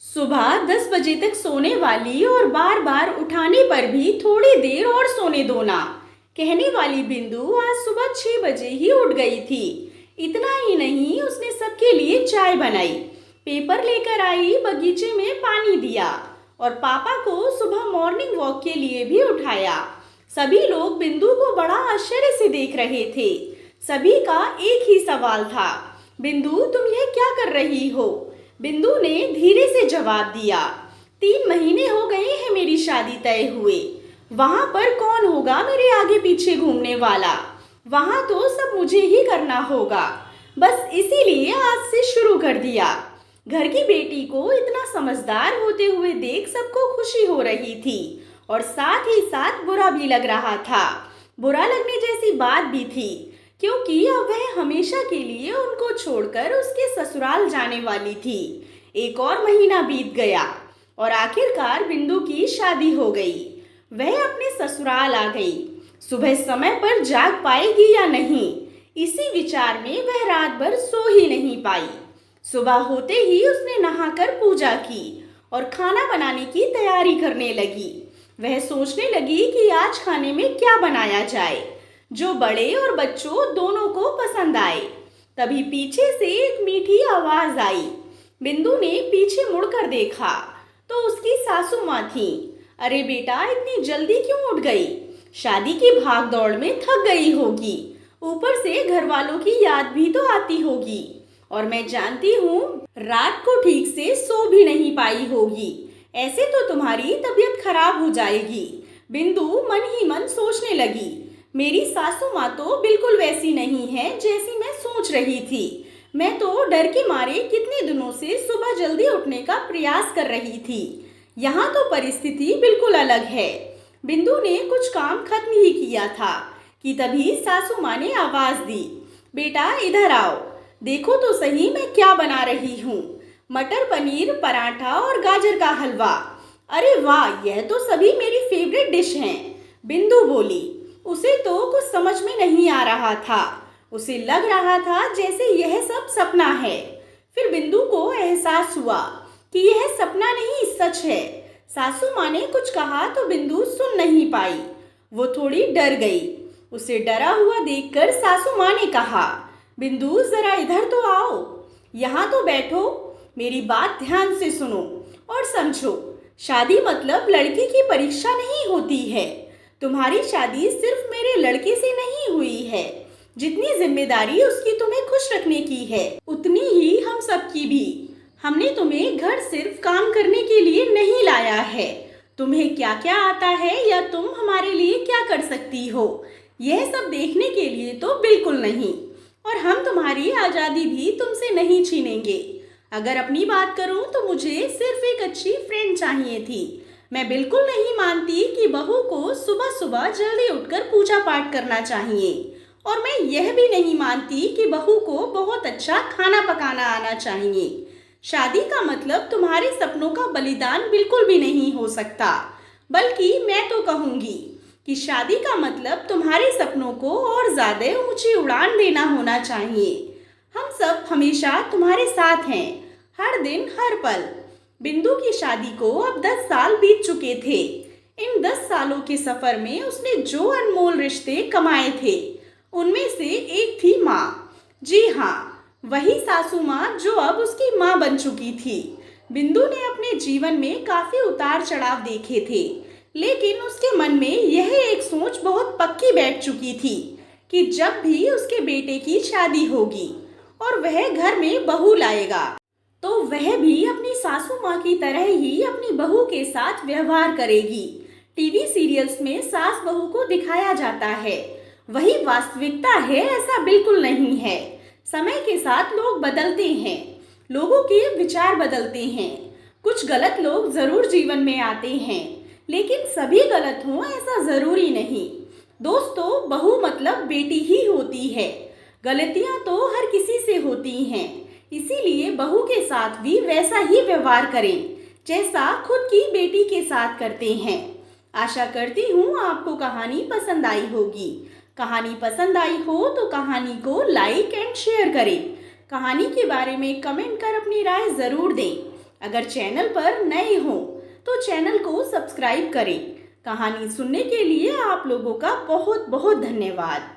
सुबह 10 बजे तक सोने वाली और बार बार उठाने पर भी थोड़ी देर और सोने दो ना कहने वाली बिंदु आज सुबह 6 बजे ही उठ गई थी। इतना ही नहीं, उसने सबके लिए चाय बनाई, पेपर लेकर आई, बगीचे में पानी दिया और पापा को सुबह मॉर्निंग वॉक के लिए भी उठाया। सभी लोग बिंदु को बड़ा आश्चर्य से देख रहे थे। सभी का एक ही सवाल था, बिंदु तुम यह क्या कर रही हो? बिंदु ने धीरे से जवाब दिया, 3 महीने हो गए हैं मेरी शादी तय हुए। वहां पर कौन होगा मेरे आगे पीछे घूमने वाला? वहां तो सब मुझे ही करना होगा। बस इसीलिए आज से शुरू कर दिया। घर की बेटी को इतना समझदार होते हुए देख सबको खुशी हो रही थी और साथ ही साथ बुरा भी लग रहा था। बुरा लगने जैसी बात भी थी, क्योंकि अब वह हमेशा के लिए उनको छोड़कर उसके ससुराल जाने वाली थी। एक और महीना बीत गया और आखिरकार बिंदु की शादी हो गई। वह अपने ससुराल आ गई। सुबह समय पर जाग पाएगी या नहीं, इसी विचार में वह रात भर सो ही नहीं पाई। सुबह होते ही उसने नहाकर पूजा की और खाना बनाने की तैयारी करने लगी। वह सोचने लगी कि आज खाने में क्या बनाया जाए जो बड़े और बच्चों दोनों को पसंद आए। तभी पीछे से एक मीठी आवाज आई। बिंदु ने पीछे मुड़कर देखा तो उसकी सासू माँ थी। अरे बेटा, इतनी जल्दी क्यों उठ गई? शादी की भाग दौड़ में थक गई होगी, ऊपर से घर वालों की याद भी तो आती होगी और मैं जानती हूँ रात को ठीक से सो भी नहीं पाई होगी। ऐसे तो तुम्हारी तबीयत खराब हो जाएगी। बिंदु मन ही मन सोचने लगी, मेरी सासू माँ तो बिल्कुल वैसी नहीं है जैसी मैं सोच रही थी। मैं तो डर के मारे कितने दिनों से सुबह जल्दी उठने का प्रयास कर रही थी। यहाँ तो परिस्थिति बिल्कुल अलग है। बिंदु ने कुछ काम खत्म ही किया था कि तभी सासू माँ ने आवाज दी, बेटा इधर आओ, देखो तो सही मैं क्या बना रही हूँ। मटर पनीर पराठा और गाजर का हलवा। अरे वाह, यह तो सभी मेरी फेवरेट डिश हैं। बिंदु बोली। उसे तो कुछ समझ में नहीं आ रहा था। उसे लग रहा था जैसे यह सब सपना है। फिर बिंदु को एहसास हुआ कि यह सपना नहीं सच है। सासू माँ ने कुछ कहा तो बिंदु सुन नहीं पाई। वो थोड़ी डर गई। उसे डरा हुआ देखकर सासू माँ ने कहा, बिंदु जरा इधर तो आओ, यहाँ तो बैठो, मेरी बात ध्यान से सुनो और समझो। शादी मतलब लड़की की परीक्षा नहीं होती है। तुम्हारी शादी सिर्फ मेरे लड़के से नहीं हुई है। जितनी जिम्मेदारी उसकी तुम्हें खुश रखने की है, उतनी ही हम सबकी भी। हमने तुम्हें घर सिर्फ काम करने के लिए नहीं लाया है। तुम्हें क्या क्या आता है या तुम हमारे लिए क्या कर सकती हो, यह सब देखने के लिए तो बिल्कुल नहीं। और हम तुम्हारी आज़ादी भी तुमसे नहीं छीनेंगे। अगर अपनी बात करूं तो मुझे सिर्फ एक अच्छी फ्रेंड चाहिए थी। मैं बिल्कुल नहीं मानती कि बहू को सुबह सुबह जल्दी उठकर पूजा पाठ करना चाहिए और मैं यह भी नहीं मानती कि बहू को बहुत अच्छा खाना पकाना आना चाहिए। शादी का मतलब तुम्हारे सपनों का बलिदान बिल्कुल भी नहीं हो सकता, बल्कि मैं तो कहूँगी कि शादी का मतलब तुम्हारे सपनों को और ज़्यादा ऊंची उड़ान देना होना चाहिए। हम सब हमेशा तुम्हारे साथ हैं, हर दिन हर पल। बिंदु की शादी को अब 10 साल बीत चुके थे। इन 10 सालों के सफर में उसने जो अनमोल रिश्ते कमाए थे, उनमें से एक थी माँ। जी हाँ, वही सासू माँ जो अब उसकी माँ बन चुकी थी। बिंदु ने अपने जीवन में काफी उतार चढ़ाव देखे थे, लेकिन उसके मन में यह एक सोच बहुत पक्की बैठ चुकी थी कि जब भी उसके बेटे की शादी होगी और वह घर में बहू लाएगा तो वह भी अपनी सासू माँ की तरह ही अपनी बहू के साथ व्यवहार करेगी। टीवी सीरियल्स में सास बहू को दिखाया जाता है, वही वास्तविकता है ऐसा बिल्कुल नहीं है। समय के साथ लोग बदलते हैं, लोगों के विचार बदलते हैं। कुछ गलत लोग जरूर जीवन में आते हैं, लेकिन सभी गलत हों ऐसा जरूरी नहीं। दोस्तों, बहू मतलब बेटी ही होती है। गलतियां तो हर किसी से होती हैं, इसीलिए बहू के साथ भी वैसा ही व्यवहार करें जैसा खुद की बेटी के साथ करते हैं। आशा करती हूँ आपको कहानी पसंद आई होगी। कहानी पसंद आई हो तो कहानी को लाइक एंड शेयर करें। कहानी के बारे में कमेंट कर अपनी राय ज़रूर दें। अगर चैनल पर नए हो तो चैनल को सब्सक्राइब करें। कहानी सुनने के लिए आप लोगों का बहुत बहुत धन्यवाद।